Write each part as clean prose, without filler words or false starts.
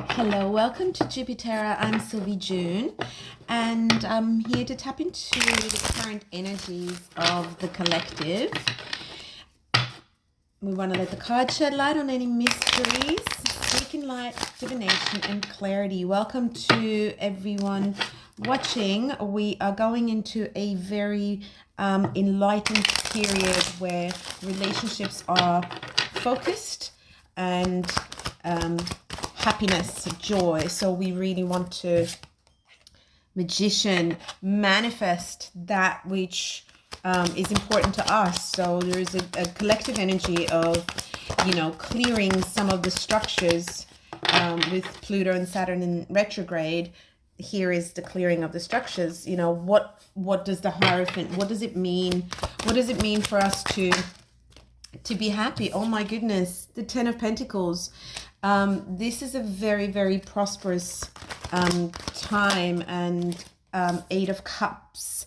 Hello, welcome to Jupiter. I'm XlviJoon, and I'm here to tap into the current energies of the collective. We want to let the cards shed light on any mysteries, seeking light, divination, and clarity. Welcome to everyone watching. We are going into a very enlightened period where relationships are focused and happiness, joy. So we really want to magician manifest that which is important to us. So there is a collective energy of, clearing some of the structures with Pluto and Saturn in retrograde. Here is the clearing of the structures. What does the Hierophant, what does it mean? What does it mean for us to be happy? Oh my goodness, the Ten of Pentacles. This is a very, very prosperous time, and Eight of Cups.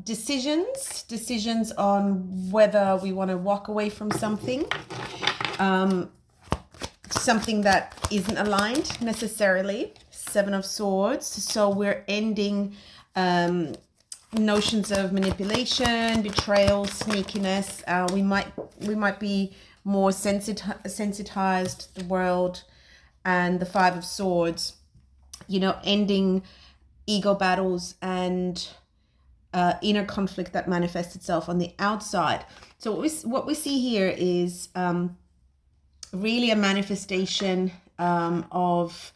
Decisions on whether we want to walk away from something, something that isn't aligned necessarily. Seven of Swords. So we're ending notions of manipulation, betrayal, sneakiness. We might be more sensitized to the world. And the Five of Swords, ending ego battles and inner conflict that manifests itself on the outside. So what we see here is really a manifestation of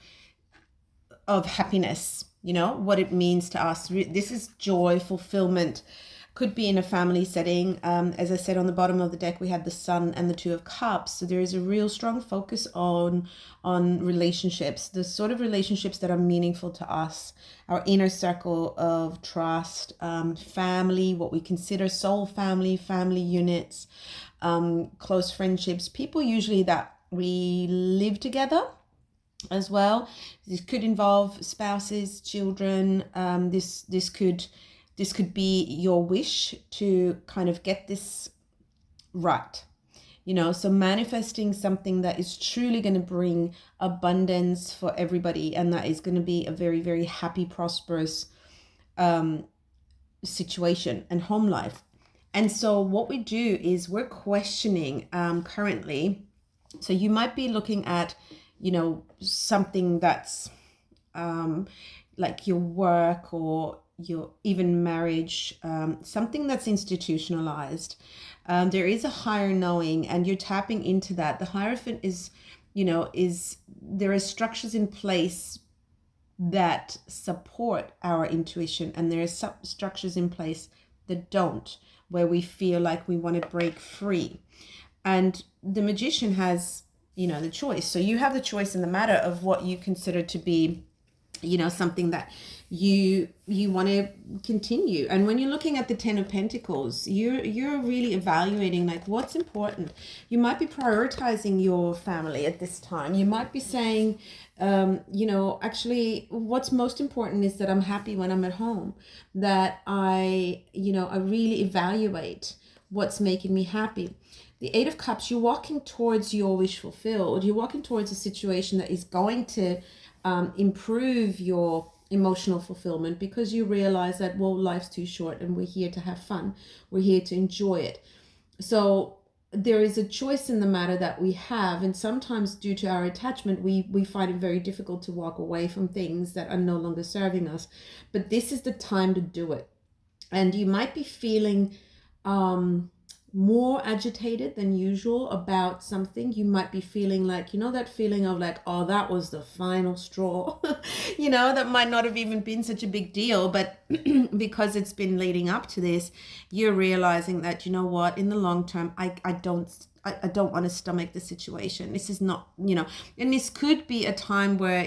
happiness, what it means to us. This is joy, fulfillment. Could be in a family setting. As I said, on the bottom of the deck, we have the Sun and the Two of Cups. So there is a real strong focus on relationships, the sort of relationships that are meaningful to us, our inner circle of trust, family, what we consider soul family, family units, close friendships, people usually that we live together as well. This could involve spouses, children. This could be your wish to kind of get this right, so manifesting something that is truly going to bring abundance for everybody, and that is going to be a very, very happy, prosperous situation and home life. And so what we do is we're questioning currently. So you might be looking at, something that's like your work or your even marriage, something that's institutionalized. There is a higher knowing, and you're tapping into that. The Hierophant is there are structures in place that support our intuition, and there are structures in place that don't, where we feel like we want to break free. And the Magician has the choice. So you have the choice in the matter of what you consider to be something that you want to continue. And when you're looking at the Ten of Pentacles, you're really evaluating like what's important. You might be prioritizing your family at this time. You might be saying, actually what's most important is that I'm happy when I'm at home, that I really evaluate what's making me happy. The Eight of Cups, you're walking towards your wish fulfilled. You're walking towards a situation that is going to improve your emotional fulfillment, because you realize that, well, life's too short and we're here to have fun. We're here to enjoy it. So there is a choice in the matter that we have, and sometimes due to our attachment, we find it very difficult to walk away from things that are no longer serving us. But this is the time to do it. And you might be feeling more agitated than usual about something. You might be feeling like, that feeling of like, oh, that was the final straw. That might not have even been such a big deal, but because it's been leading up to this, you're realizing that, what, in the long term, I don't want to stomach the situation. This is not, and this could be a time where,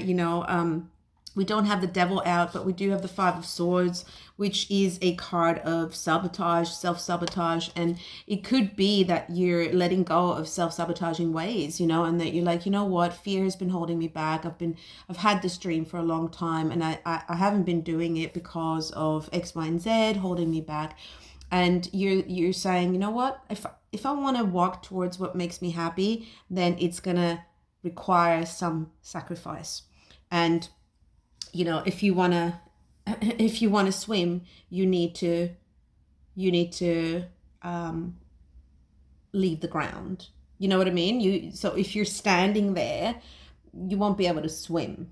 we don't have the Devil out, but we do have the Five of Swords, which is a card of sabotage, self-sabotage. And it could be that you're letting go of self-sabotaging ways, and that you're like, what, fear has been holding me back. I've had this dream for a long time, and I haven't been doing it because of X, Y, and Z holding me back. And you're saying, what, if I want to walk towards what makes me happy, then it's gonna require some sacrifice. And you know, if you want to swim, you need to leave the ground. You know what I mean? So if you're standing there, you won't be able to swim.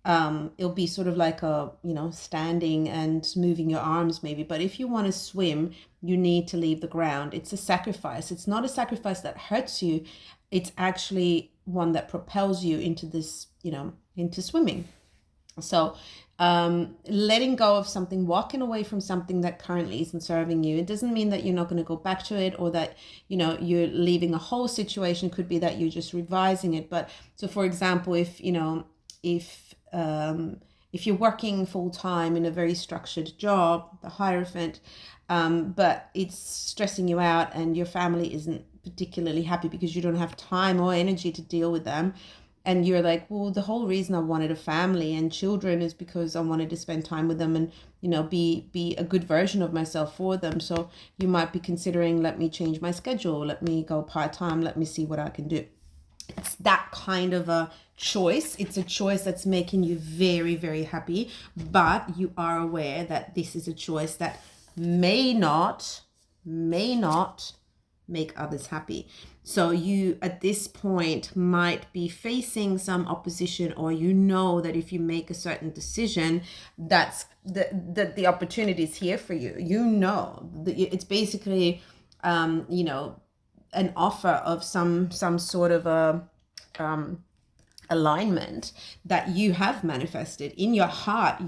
It'll be sort of like a, standing and moving your arms maybe. But if you want to swim, you need to leave the ground. It's a sacrifice. It's not a sacrifice that hurts you. It's actually one that propels you into this, into swimming. So letting go of something, walking away from something that currently isn't serving you, it doesn't mean that you're not going to go back to it, or that you're leaving a whole situation. Could be that you're just revising it. But so for example, if you're working full-time in a very structured job, the Hierophant, but it's stressing you out and your family isn't particularly happy because you don't have time or energy to deal with them, and you're like, well, the whole reason I wanted a family and children is because I wanted to spend time with them and, be a good version of myself for them. So you might be considering, let me change my schedule, let me go part-time, let me see what I can do. It's that kind of a choice. It's a choice that's making you very, very happy, but you are aware that this is a choice that may not make others happy. So you at this point might be facing some opposition, or that if you make a certain decision, that's the opportunity is here for you. It's basically an offer of some sort of a alignment that you have manifested in your heart.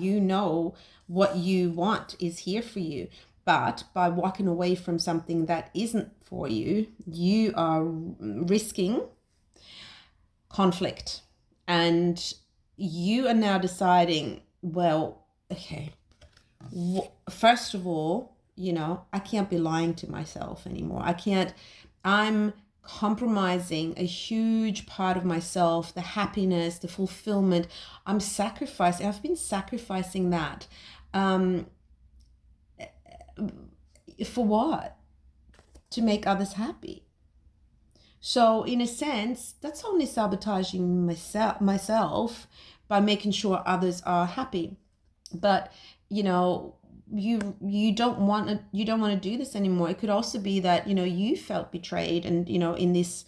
What you want is here for you. But by walking away from something that isn't for you, you are risking conflict. And you are now deciding, well, okay, first of all, I can't be lying to myself anymore. I'm compromising a huge part of myself, the happiness, the fulfillment. I've been sacrificing that. For what? To make others happy. So in a sense, that's only sabotaging myself by making sure others are happy. But you don't want to do this anymore. It could also be that you felt betrayed, and in this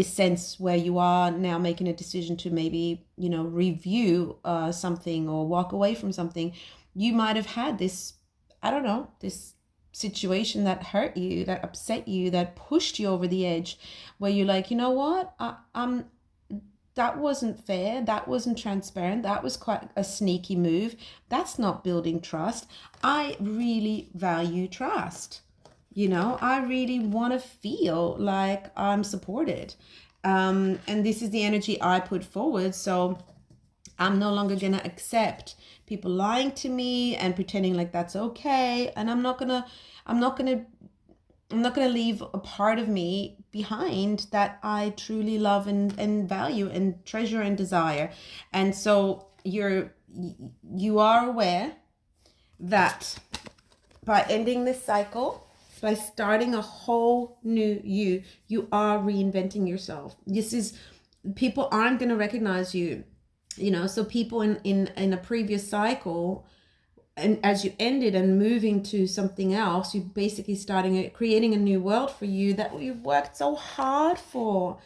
sense where you are now making a decision to maybe review something or walk away from something. You might have had this, I don't know, this situation that hurt you, that upset you, that pushed you over the edge, where you're like, you know what, that wasn't fair, that wasn't transparent, that was quite a sneaky move, that's not building trust. I really value trust. I really want to feel like I'm supported, and this is the energy I put forward. So I'm no longer going to accept people lying to me and pretending like that's okay. And I'm not going to leave a part of me behind that I truly love and value and treasure and desire. And so you are aware that by ending this cycle, by starting a whole new you are reinventing yourself. People aren't going to recognize you. So people in a previous cycle, and as you ended and moving to something else, you basically creating a new world for you that you've worked so hard for.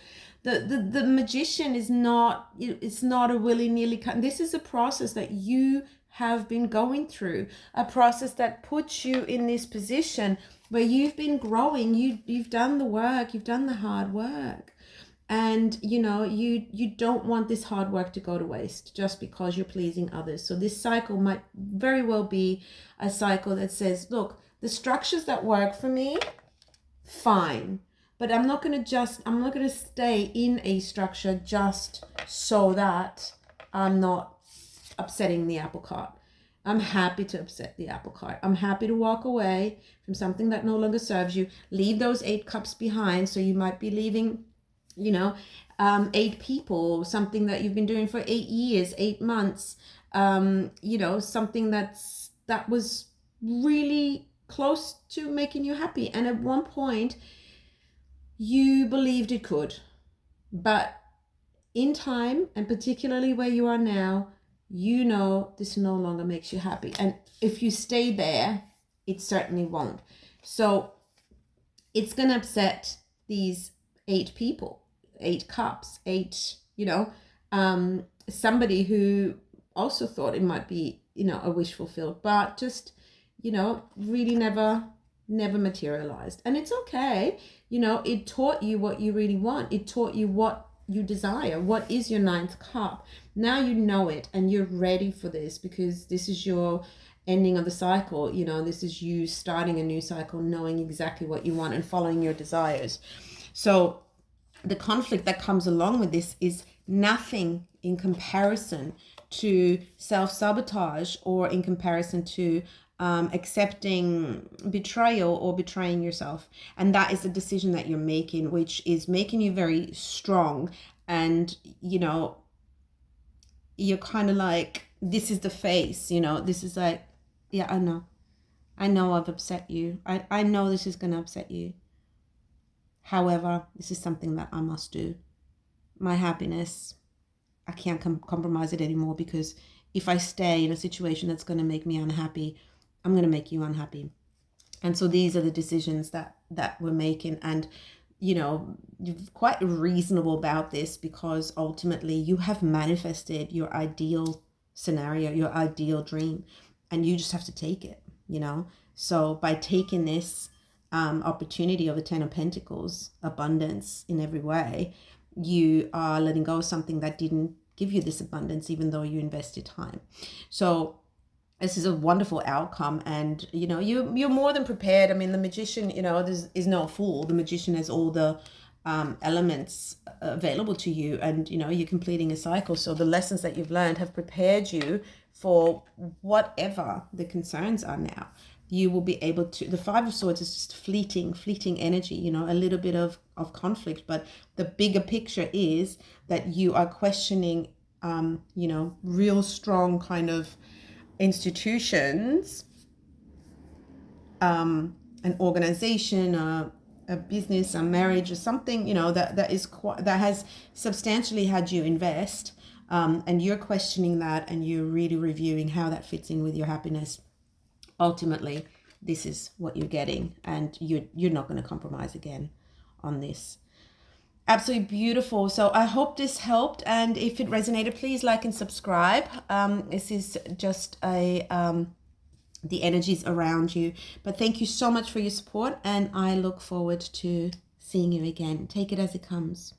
The magician is not, it's not a willy-nilly cut. This is a process that you have been going through, a process that puts you in this position where you've been growing. You've done the work, you've done the hard work. And you don't want this hard work to go to waste just because you're pleasing others. So this cycle might very well be a cycle that says, look, the structures that work for me, fine, but I'm not going to stay in a structure just so that I'm not upsetting the apple cart. I'm happy to upset the apple cart. I'm happy to walk away from something that no longer serves you. Leave those 8 cups behind. So you might be leaving 8 people, something that you've been doing for 8 years, 8 months, something that was really close to making you happy. And at one point you believed it could, but in time, and particularly where you are now, you know this no longer makes you happy. And if you stay there, it certainly won't. So it's going to upset these 8 people, 8 cups, 8, somebody who also thought it might be, a wish fulfilled, but just, really never materialized. And it's okay. It taught you what you really want. It taught you what you desire. What is your 9th cup? Now you know it and you're ready for this, because this is your ending of the cycle. This is you starting a new cycle, knowing exactly what you want and following your desires. So the conflict that comes along with this is nothing in comparison to self-sabotage, or in comparison to accepting betrayal or betraying yourself. And that is the decision that you're making, which is making you very strong. And you're kind of like, this is the face, this is like, yeah, I know I've upset you. I know this is going to upset you. However, this is something that I must do. My happiness, I can't compromise it anymore, because if I stay in a situation that's going to make me unhappy, I'm going to make you unhappy. And so these are the decisions that we're making. And, you're quite reasonable about this, because ultimately you have manifested your ideal scenario, your ideal dream, and you just have to take it, So by taking this opportunity of the 10 of Pentacles, abundance in every way, you are letting go of something that didn't give you this abundance, even though you invested time. So this is a wonderful outcome, and you're more than prepared. I mean, the magician, is no fool. The magician has all the elements available to you, and you're completing a cycle. So the lessons that you've learned have prepared you for whatever the concerns are now. You will be able to, the 5 of Swords is just fleeting energy, a little bit of conflict, but the bigger picture is that you are questioning, real strong kind of institutions, an organization, a business, a marriage, or something, that has substantially had you invest, and you're questioning that, and you're really reviewing how that fits in with your happiness. Ultimately, this is what you're getting, and you're not going to compromise again on this. Absolutely beautiful. So I hope this helped, and if it resonated, please like and subscribe. This is just the energies around you. But thank you so much for your support, and I look forward to seeing you again. Take it as it comes.